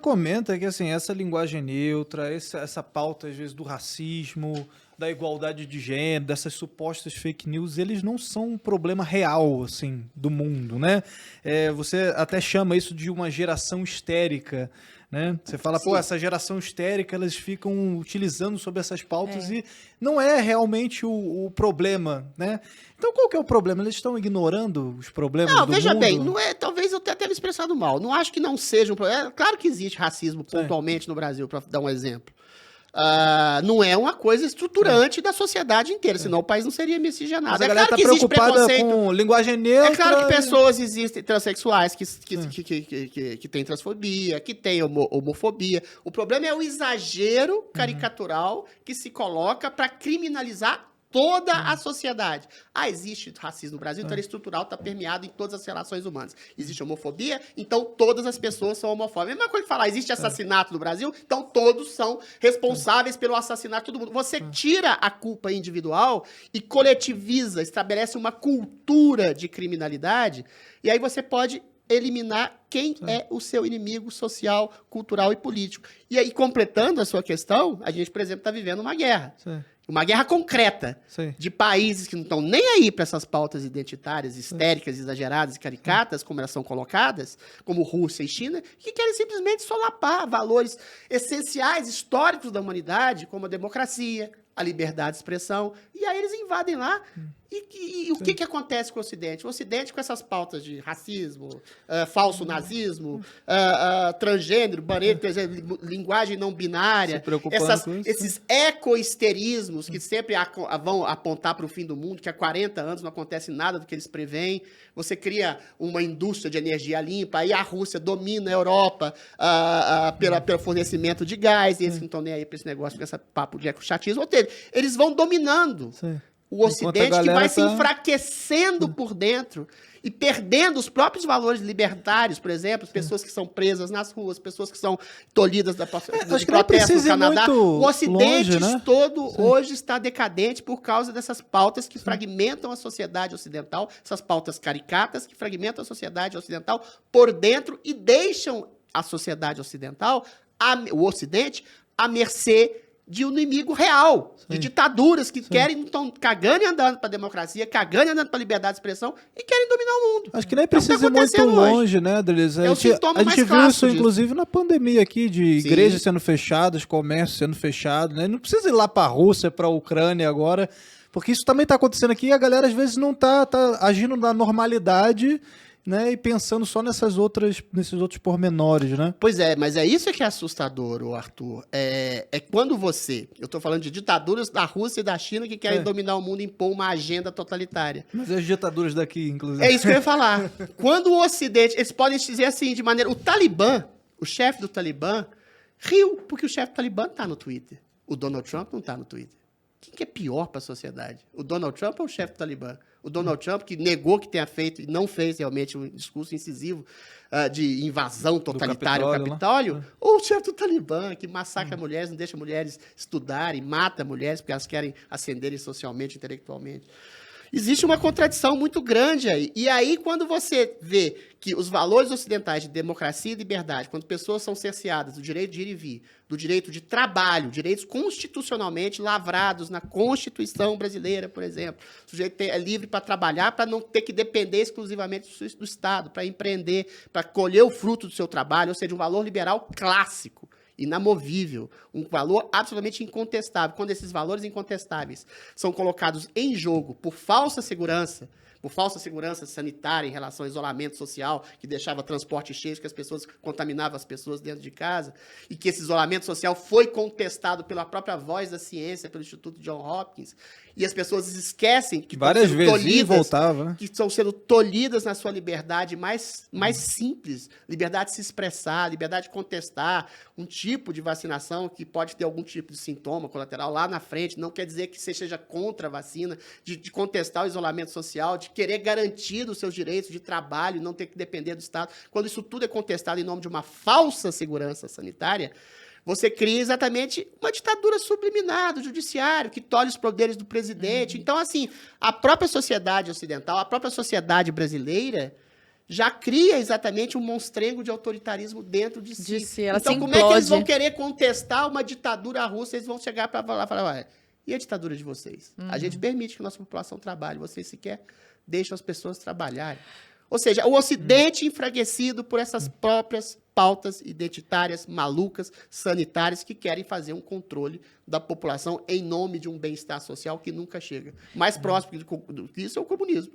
comenta que assim, essa linguagem neutra, essa pauta, às vezes, do racismo, da igualdade de gênero, dessas supostas fake news, eles não são um problema real, assim, do mundo, né? Você até chama isso de uma geração histérica, né? Você fala, Sim. pô, essa geração histérica, elas ficam utilizando sobre essas pautas e não é realmente o problema, né? Então qual que é o problema? Eles estão ignorando os problemas Não, do veja mundo? bem, não é, talvez eu tenha até me expressado mal. Não acho que não seja um problema. Claro que existe racismo pontualmente no Brasil, para dar um exemplo. Não é uma coisa estruturante da sociedade inteira, senão o país não seria miscigenado. Mas a galera claro tá que existe preocupada preconceito. com linguagem neutra. É claro que pessoas existem transexuais que têm transfobia, que têm homofobia. O problema é o exagero caricatural que se coloca para criminalizar toda a sociedade. Existe racismo no Brasil, então ele é estrutural, está permeado em todas as relações humanas. Existe homofobia, então todas as pessoas são homofóbicas. A mesma coisa que falar, existe assassinato no Brasil, então todos são responsáveis pelo assassinato de todo mundo. Você tira a culpa individual e coletiviza, estabelece uma cultura de criminalidade, e aí você pode eliminar quem é o seu inimigo social, cultural e político. E aí, completando a sua questão, a gente, por exemplo, está vivendo uma guerra. Sim. Uma guerra concreta Sim. de países que não estão nem aí para essas pautas identitárias, histéricas, exageradas e caricatas, como elas são colocadas, como Rússia e China, que querem simplesmente solapar valores essenciais, históricos da humanidade, como a democracia, a liberdade de expressão. E aí eles invadem lá. E o que acontece com o Ocidente? O Ocidente, com essas pautas de racismo, falso nazismo, transgênero, banheiro, linguagem não binária, esses ecohisterismos que sempre vão apontar para o fim do mundo, que há 40 anos não acontece nada do que eles preveem. Você cria uma indústria de energia limpa, aí a Rússia domina a Europa pelo fornecimento de gás, e eles não estão nem aí para esse negócio, com esse papo de ecochatismo. Ou seja, eles vão dominando o Ocidente, que vai se enfraquecendo por dentro e perdendo os próprios valores libertários, por exemplo, pessoas que são presas nas ruas, pessoas que são tolhidas do protesto no Canadá. O Ocidente todo hoje está decadente por causa dessas pautas que fragmentam a sociedade ocidental, essas pautas caricatas que fragmentam a sociedade ocidental por dentro e deixam a sociedade ocidental, o Ocidente, à mercê de um inimigo real, de ditaduras que querem, estão cagando e andando para a democracia, cagando e andando para a liberdade de expressão e querem dominar o mundo. Acho que nem precisa ir muito longe, né, Adriles? É o sintoma a mais gente viu clássico isso, inclusive, na pandemia aqui, de igrejas sendo fechadas, comércio sendo fechado, né? Não precisa ir lá para a Rússia, para a Ucrânia agora, porque isso também está acontecendo aqui e a galera, às vezes, não tá agindo na normalidade, né, e pensando só nesses outros pormenores, né? Pois é, mas é isso que é assustador, Arthur. É quando eu estou falando de ditaduras da Rússia e da China que querem dominar o mundo e impor uma agenda totalitária. Mas as ditaduras daqui, inclusive. É isso que eu ia falar. Quando o Ocidente, eles podem dizer assim, de maneira... O Talibã, o chefe do Talibã, riu, porque o chefe do Talibã está no Twitter. O Donald Trump não está no Twitter. Quem que é pior para a sociedade? O Donald Trump ou o chefe do Talibã? O Donald Trump, que negou que tenha feito e não fez realmente um discurso incisivo de invasão totalitária ao Capitólio, ou o chefe do Talibã, que massacra mulheres, não deixa mulheres estudarem, mata mulheres porque elas querem ascenderem socialmente, intelectualmente. Existe uma contradição muito grande aí. E aí, quando você vê que os valores ocidentais de democracia e liberdade, quando pessoas são cerceadas do direito de ir e vir, do direito de trabalho, direitos constitucionalmente lavrados na Constituição brasileira, por exemplo, o sujeito é livre para trabalhar, para não ter que depender exclusivamente do Estado, para empreender, para colher o fruto do seu trabalho, ou seja, um valor liberal clássico, inamovível, um valor absolutamente incontestável. Quando esses valores incontestáveis são colocados em jogo por falsa segurança sanitária em relação ao isolamento social, que deixava transporte cheio, que as pessoas contaminavam as pessoas dentro de casa, e que esse isolamento social foi contestado pela própria voz da ciência, pelo Instituto John Hopkins, e as pessoas esquecem que várias vezes voltava, né? Que estão sendo tolhidas na sua liberdade mais simples, liberdade de se expressar, liberdade de contestar um tipo de vacinação que pode ter algum tipo de sintoma colateral lá na frente, não quer dizer que você seja contra a vacina, de contestar o isolamento social, de querer garantir os seus direitos de trabalho, não ter que depender do Estado. Quando isso tudo é contestado em nome de uma falsa segurança sanitária, você cria exatamente uma ditadura subliminar do judiciário, que tolhe os poderes do presidente. Então, assim, a própria sociedade ocidental, a própria sociedade brasileira já cria exatamente um monstrengo de autoritarismo dentro de si. Ela Então, se como é que eles implode. vão querer contestar uma ditadura russa? Eles vão chegar para lá e falar, ué, e a ditadura de vocês? A gente permite que a nossa população trabalhe, vocês sequer deixam as pessoas trabalharem. Ou seja, o Ocidente enfraquecido por essas próprias pautas identitárias, malucas, sanitárias, que querem fazer um controle da população em nome de um bem-estar social que nunca chega. Mais próximo do que isso é o comunismo.